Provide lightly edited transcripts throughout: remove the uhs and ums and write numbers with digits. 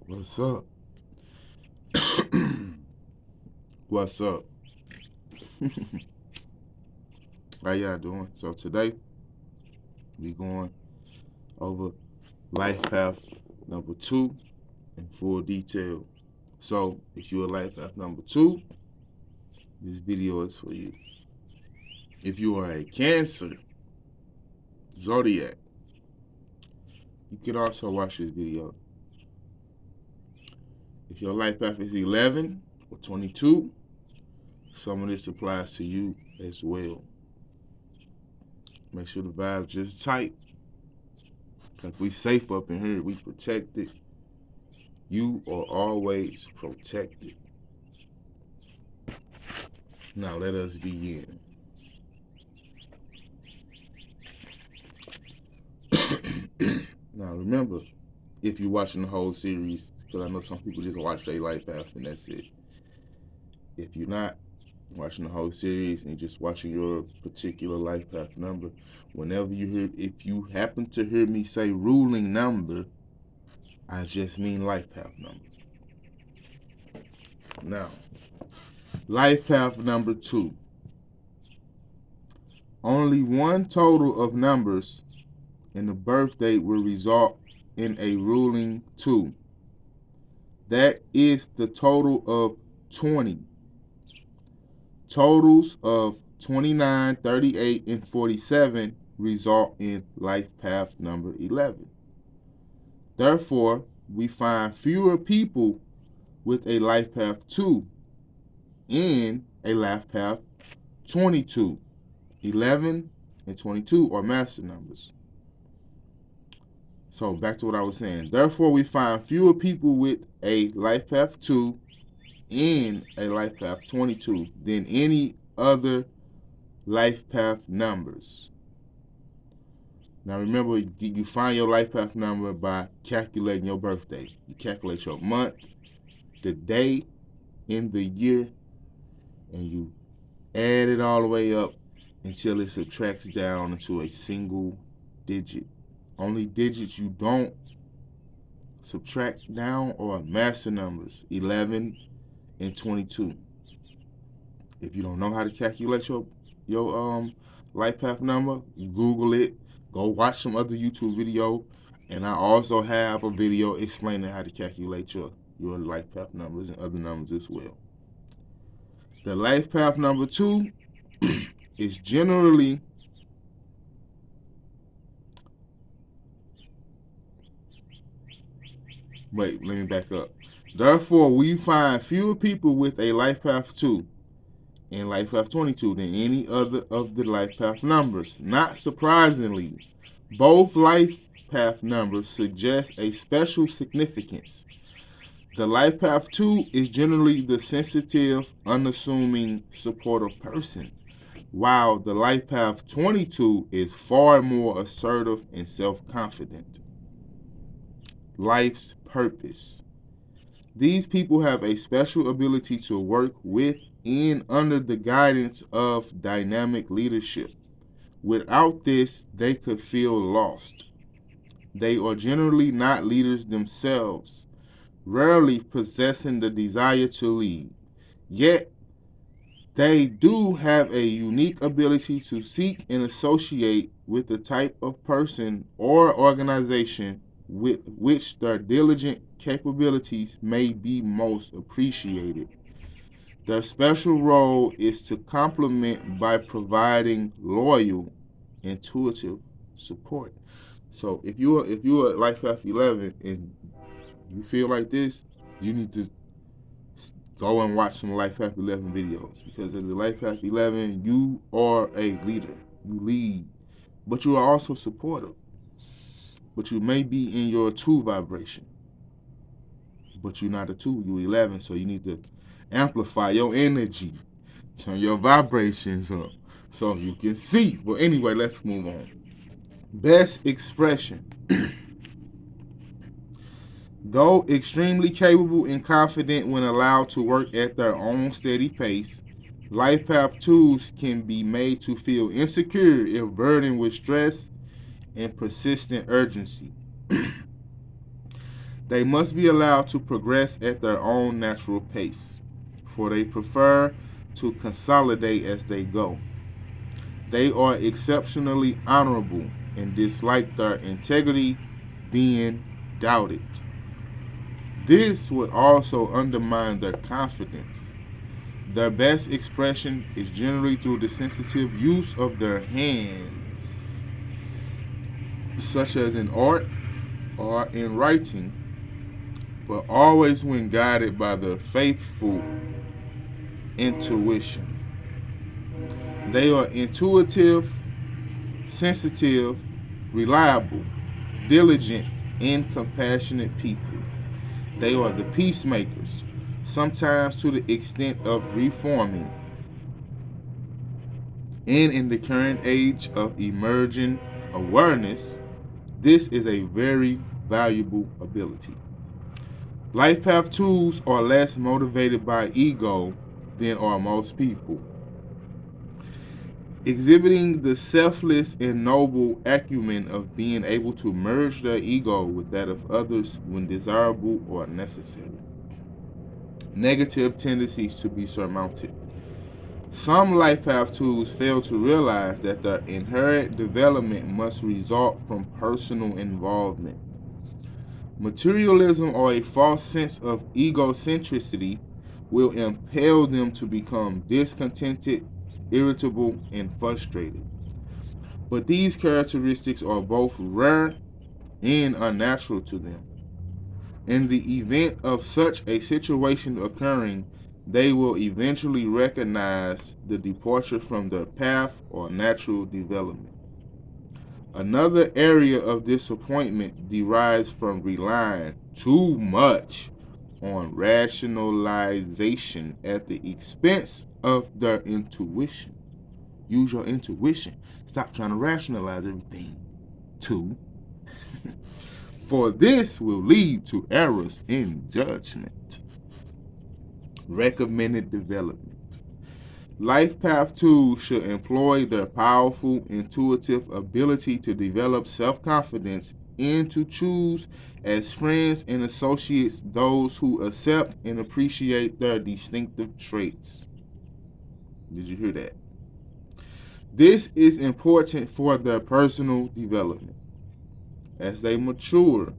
What's up? What's up? How y'all doing? So today we going over life path number 2 in full detail. So if you're life path number 2, this video is for you. If you are a Cancer zodiac, you can also watch this video. If your life path is 11 or 22, some of this applies to you as well. Make sure the vibe's just tight, because we safe up in here. We protected. You are always protected. Now let us begin. Now remember, if you're watching the whole series, because I know some people just watch their life path and that's it. If you're not watching the whole series and you're just watching your particular life path number, whenever you hear, if you happen to hear me say ruling number, I just mean life path number. Now, life path number 2. Only one total of numbers in the birth date will result in a ruling 2. That is the total of 20. Totals of 29, 38, and 47 result in life path number 11. Therefore, we find fewer people with a life path 2 and a life path 22. 11 and 22 are master numbers. So back to what I was saying. Therefore, we find fewer people with a life path 2 and a life path 22 than any other life path numbers. Now remember, you find your life path number by calculating your birthday. You calculate your month, the day, and the year, and you add it all the way up until it subtracts down into a single digit. Only digits you don't subtract down are master numbers, 11 and 22. If you don't know how to calculate your life path number, Google it. Go watch some other YouTube video, and I also have a video explaining how to calculate your life path numbers and other numbers as well. The life path number 2 is generally let me back up. Therefore, we find fewer people with a life path 2 and life path 22 than any other of the life path numbers. Not surprisingly, both life path numbers suggest a special significance. The life path 2 is generally the sensitive, unassuming, supportive person, while the life path 22 is far more assertive and self-confident. Life's purpose. These people have a special ability to work with and under the guidance of dynamic leadership. Without this, they could feel lost. They are generally not leaders themselves, rarely possessing the desire to lead. Yet, they do have a unique ability to seek and associate with the type of person or organization with which their diligent capabilities may be most appreciated. Their special role is to complement by providing loyal, intuitive support. So if you're at Life Path 11 and you feel like this, you need to go and watch some Life Path 11 videos, because as a Life Path 11, you are a leader. You lead, but you are also supportive. But you may be in your 2 vibration, but you're not a 2, you're 11, so you need to amplify your energy, turn your vibrations up so you can see. Well, anyway, let's move on. Best expression. Though extremely capable and confident when allowed to work at their own steady pace, life path 2s can be made to feel insecure if burdened with stress and persistent urgency. They must be allowed to progress at their own natural pace, for they prefer to consolidate as they go. They are exceptionally honorable and dislike their integrity being doubted. This would also undermine their confidence. Their best expression is generally through the sensitive use of their hands, such as in art or in writing, but always when guided by their faithful intuition. They are intuitive, sensitive, reliable, diligent, and compassionate people. They are the peacemakers, sometimes to the extent of reforming. And in the current age of emerging awareness, this is a very valuable ability. Life path tools are less motivated by ego than are most people, exhibiting the selfless and noble acumen of being able to merge their ego with that of others when desirable or necessary. Negative tendencies to be surmounted. Some life path tools fail to realize that their inherent development must result from personal involvement. Materialism or a false sense of egocentricity will impel them to become discontented, irritable, and frustrated. But these characteristics are both rare and unnatural to them. In the event of such a situation occurring, they will eventually recognize the departure from their path or natural development. Another area of disappointment derives from relying too much on rationalization at the expense of their intuition. Use your intuition. Stop trying to rationalize everything. Two, for this will lead to errors in judgment. Recommended development. Life Path tools should employ their powerful intuitive ability to develop self-confidence and to choose as friends and associates those who accept and appreciate their distinctive traits. Did you hear that? This is important for their personal development. As they mature,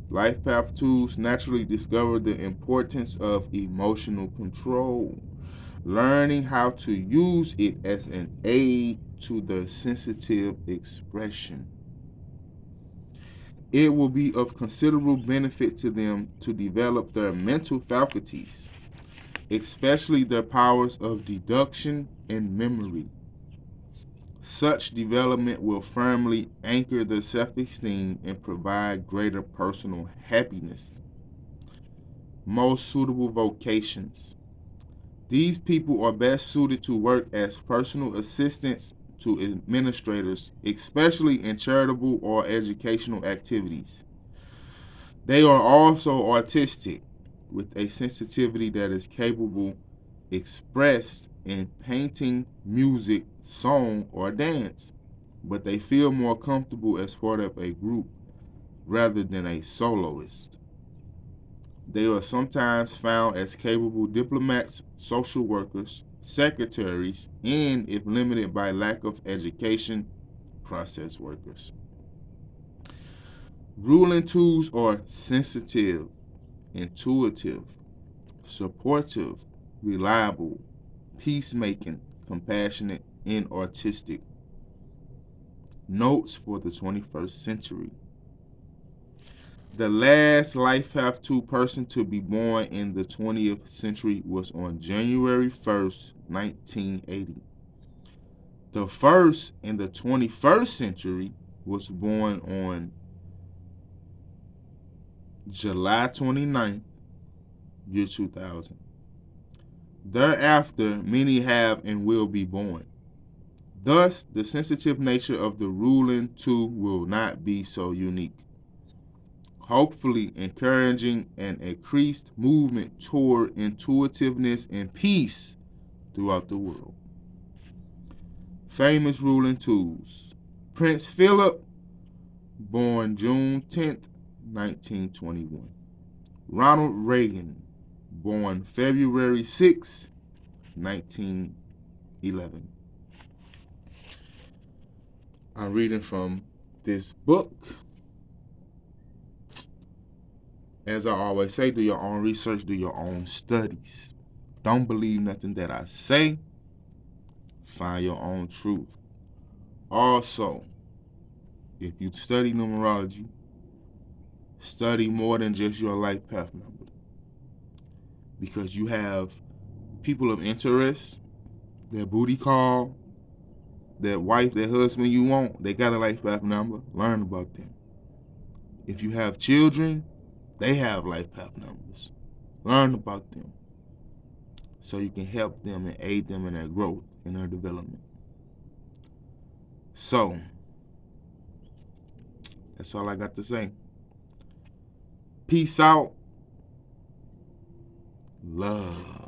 Life Path tools naturally discover the importance of emotional control, learning how to use it as an aid to their sensitive expression. It will be of considerable benefit to them to develop their mental faculties, especially their powers of deduction and memory. Such development will firmly anchor their self-esteem and provide greater personal happiness. Most suitable vocations. These people are best suited to work as personal assistants to administrators, especially in charitable or educational activities. They are also artistic, with a sensitivity that is capable expressed in painting, music, song, or dance, but they feel more comfortable as part of a group rather than a soloist. They are sometimes found as capable diplomats, social workers, secretaries, and, if limited by lack of education, process workers. Ruling tools are sensitive, intuitive, supportive, reliable, peacemaking, compassionate, and artistic. Notes for the 21st century. The last Life Path 2 person to be born in the 20th century was on January 1st, 1980. The first in the 21st century was born on July 29th, year 2000. Thereafter, many have and will be born. Thus, the sensitive nature of the ruling two will not be so unique, hopefully encouraging an increased movement toward intuitiveness and peace throughout the world. Famous ruling tools. Prince Philip, born June 10th, 1921. Ronald Reagan, born February 6, 1911. I'm reading from this book. As I always say, do your own research, do your own studies. Don't believe nothing that I say. Find your own truth. Also, if you study numerology, study more than just your life path number. Because you have people of interest, that booty call, that wife, that husband you want, they got a life path number. Learn about them. If you have children, they have life path numbers. Learn about them so you can help them and aid them in their growth and their development. So, that's all I got to say. Peace out. Love.